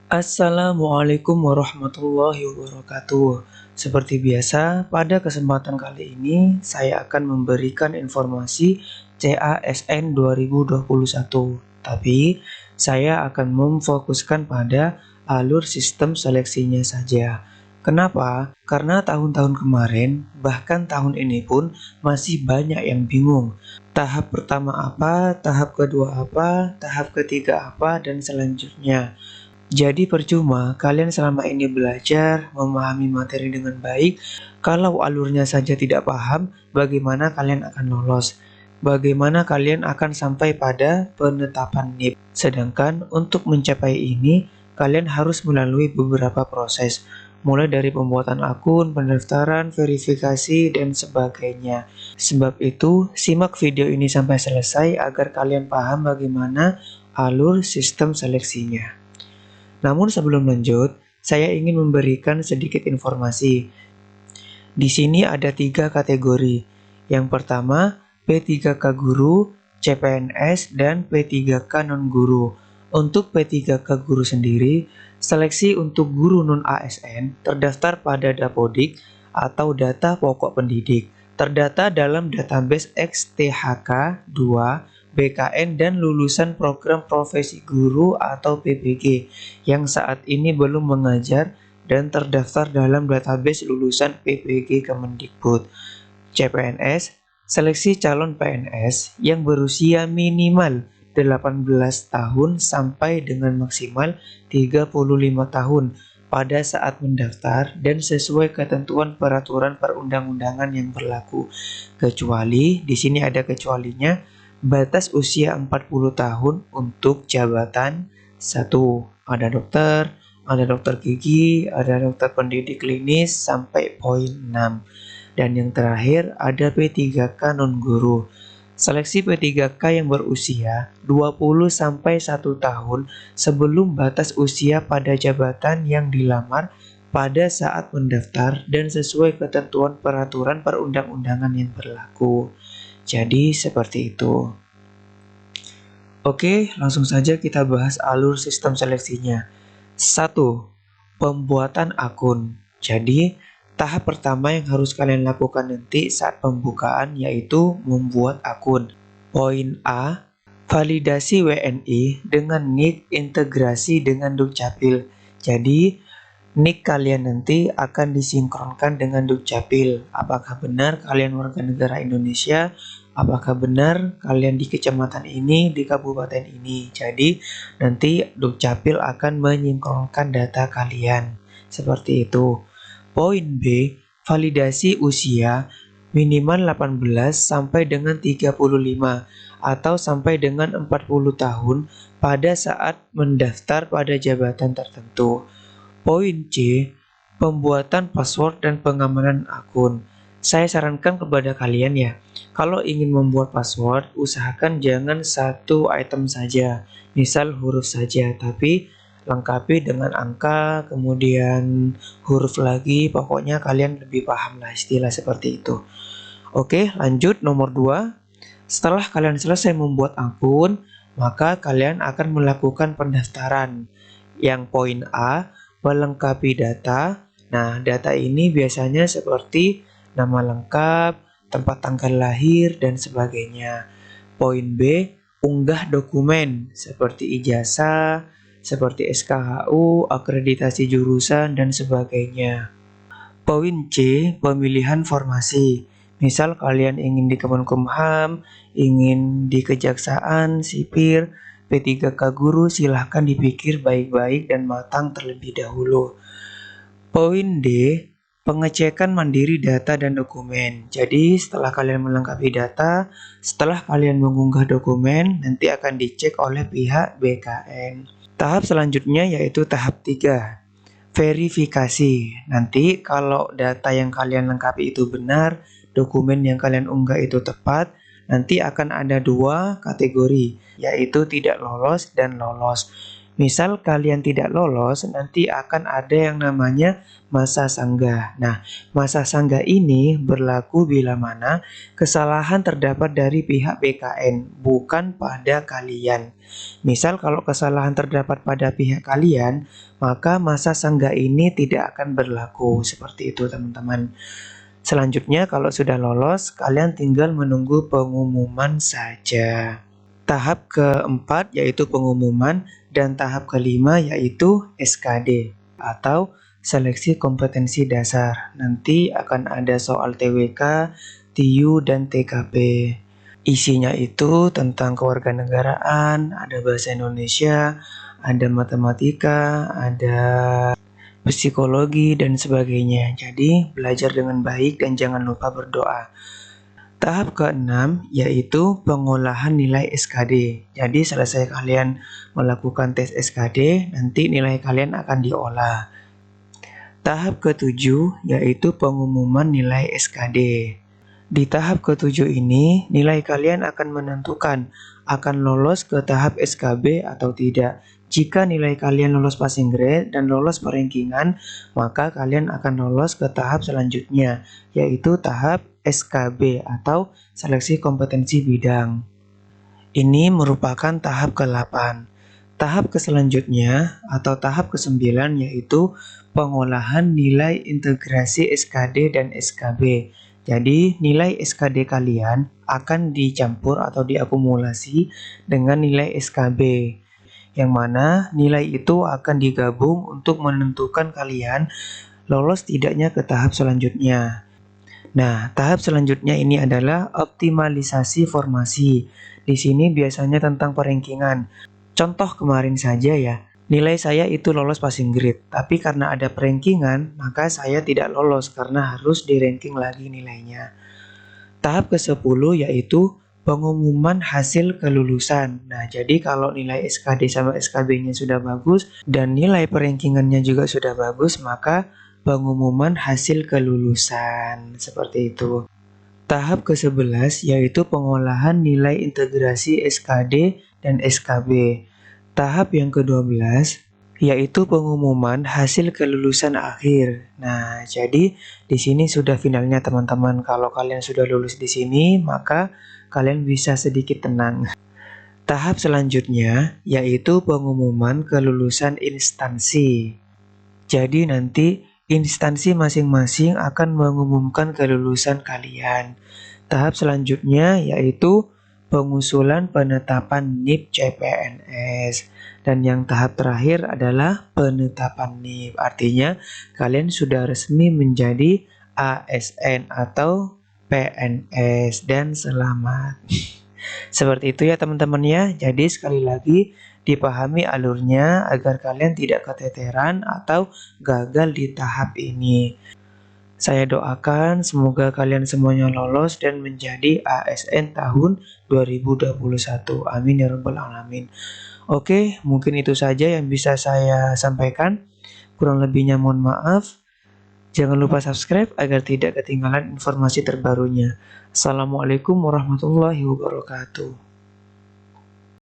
Assalamualaikum warahmatullahi wabarakatuh. Seperti biasa, pada kesempatan kali ini saya akan memberikan informasi CASN 2021. Tapi saya akan memfokuskan pada alur sistem seleksinya saja. Kenapa? Karena tahun-tahun kemarin, bahkan tahun ini pun masih banyak yang bingung. Tahap pertama apa, tahap kedua apa, tahap ketiga apa, dan selanjutnya. Jadi percuma kalian selama ini belajar memahami materi dengan baik, kalau alurnya saja tidak paham, bagaimana kalian akan lolos? Bagaimana kalian akan sampai pada penetapan NIP? Sedangkan untuk mencapai ini, kalian harus melalui beberapa proses, mulai dari pembuatan akun, pendaftaran, verifikasi, dan sebagainya. Sebab itu, simak video ini sampai selesai agar kalian paham bagaimana alur sistem seleksinya. Namun sebelum lanjut, saya ingin memberikan sedikit informasi. Di sini ada 3 kategori. Yang pertama, P3K Guru, CPNS, dan P3K Non-Guru. Untuk P3K Guru sendiri, seleksi untuk guru non-ASN terdaftar pada Dapodik atau data pokok pendidik, terdata dalam database XTHK 2 BKN dan lulusan program profesi guru atau PPG yang saat ini belum mengajar dan terdaftar dalam database lulusan PPG Kemendikbud. CPNS, seleksi calon PNS yang berusia minimal 18 tahun sampai dengan maksimal 35 tahun pada saat mendaftar dan sesuai ketentuan peraturan perundang-undangan yang berlaku. Kecuali, di sini ada kecualinya, batas usia 40 tahun untuk jabatan 1. Ada dokter gigi, ada dokter pendidik klinis sampai poin 6. Dan yang terakhir ada P3K non-guru. Seleksi P3K yang berusia 20 sampai 1 tahun sebelum batas usia pada jabatan yang dilamar pada saat mendaftar dan sesuai ketentuan peraturan perundang-undangan yang berlaku. Jadi seperti itu. Oke, langsung saja kita bahas alur sistem seleksinya. 1. Pembuatan akun. Jadi, tahap pertama yang harus kalian lakukan nanti saat pembukaan yaitu membuat akun. Poin A, validasi WNI dengan NIK integrasi dengan Dukcapil. Jadi, NIK kalian nanti akan disinkronkan dengan Dukcapil. Apakah benar kalian warga negara Indonesia? Apakah benar kalian di kecamatan ini, di kabupaten ini? Jadi, nanti Dukcapil akan menyinkronkan data kalian. Seperti itu. Poin B, validasi usia minimal 18 sampai dengan 35 atau sampai dengan 40 tahun pada saat mendaftar pada jabatan tertentu. Poin C, pembuatan password dan pengamanan akun. Saya sarankan kepada kalian ya, kalau ingin membuat password, usahakan jangan satu item saja, misal huruf saja, tapi lengkapi dengan angka, kemudian huruf lagi, pokoknya kalian lebih paham lah istilah seperti itu. Oke, lanjut nomor 2. Setelah kalian selesai membuat akun, maka kalian akan melakukan pendaftaran. Yang poin A, melengkapi data. Nah, data ini biasanya seperti nama lengkap, tempat tanggal lahir, dan sebagainya. Poin B, unggah dokumen seperti ijazah, seperti SKHU, akreditasi jurusan, dan sebagainya. Poin C, pemilihan formasi. Misal kalian ingin di Kemenkumham, ingin di Kejaksaan, Sipir, P3K Guru, silahkan dipikir baik-baik dan matang terlebih dahulu. Poin D, pengecekan mandiri data dan dokumen. Jadi setelah kalian melengkapi data, setelah kalian mengunggah dokumen, nanti akan dicek oleh pihak BKN. Tahap selanjutnya yaitu tahap 3, verifikasi. Nanti kalau data yang kalian lengkapi itu benar, dokumen yang kalian unggah itu tepat, nanti akan ada 2 kategori, yaitu tidak lolos dan lolos. Misal kalian tidak lolos, nanti akan ada yang namanya masa sanggah. Nah, masa sanggah ini berlaku bila mana kesalahan terdapat dari pihak BKN, bukan pada kalian. Misal kalau kesalahan terdapat pada pihak kalian, maka masa sanggah ini tidak akan berlaku. Seperti itu, teman-teman. Selanjutnya, kalau sudah lolos, kalian tinggal menunggu pengumuman saja. Tahap keempat yaitu pengumuman dan tahap kelima yaitu SKD atau seleksi kompetensi dasar. Nanti akan ada soal TWK, TIU, dan TKP. Isinya itu tentang kewarganegaraan, ada bahasa Indonesia, ada matematika, ada psikologi, dan sebagainya. Jadi belajar dengan baik dan jangan lupa berdoa. Tahap keenam yaitu pengolahan nilai SKD. Jadi selesai kalian melakukan tes SKD, nanti nilai kalian akan diolah. Tahap ketujuh yaitu pengumuman nilai SKD. Di tahap ketujuh ini, nilai kalian akan menentukan akan lolos ke tahap SKB atau tidak. Jika nilai kalian lolos passing grade dan lolos perankingan, maka kalian akan lolos ke tahap selanjutnya, yaitu tahap SKB atau seleksi kompetensi bidang. Ini merupakan tahap ke-8. Tahap selanjutnya atau tahap ke-9 yaitu pengolahan nilai integrasi SKD dan SKB. Jadi nilai SKD kalian akan dicampur atau diakumulasi dengan nilai SKB, yang mana nilai itu akan digabung untuk menentukan kalian lolos tidaknya ke tahap selanjutnya. Nah, tahap selanjutnya ini adalah optimalisasi formasi. Di sini biasanya tentang perankingan. Contoh kemarin saja ya, nilai saya itu lolos passing grade, tapi karena ada perankingan, maka saya tidak lolos karena harus di-ranking lagi nilainya. Tahap ke-10 yaitu pengumuman hasil kelulusan. Nah, jadi kalau nilai SKD sama SKB-nya sudah bagus dan nilai perankingannya juga sudah bagus, maka pengumuman hasil kelulusan, seperti itu. Tahap ke-11 yaitu pengolahan nilai integrasi SKD dan SKB. Tahap yang ke-12 yaitu pengumuman hasil kelulusan akhir. Nah, jadi di sini sudah finalnya teman-teman. Kalau kalian sudah lulus di sini, maka kalian bisa sedikit tenang. Tahap selanjutnya yaitu pengumuman kelulusan instansi. Jadi nanti instansi masing-masing akan mengumumkan kelulusan kalian. Tahap selanjutnya yaitu pengusulan penetapan NIP CPNS. Dan yang tahap terakhir adalah penetapan NIP. Artinya kalian sudah resmi menjadi ASN atau PNS dan selamat. Seperti itu ya teman-teman ya. Jadi sekali lagi dipahami alurnya agar kalian tidak keteteran atau gagal di tahap ini. Saya doakan semoga kalian semuanya lolos dan menjadi ASN tahun 2021. Amin ya rabbal alamin. Oke, mungkin itu saja yang bisa saya sampaikan. Kurang lebihnya mohon maaf. Jangan lupa subscribe agar tidak ketinggalan informasi terbarunya. Assalamualaikum warahmatullahi wabarakatuh.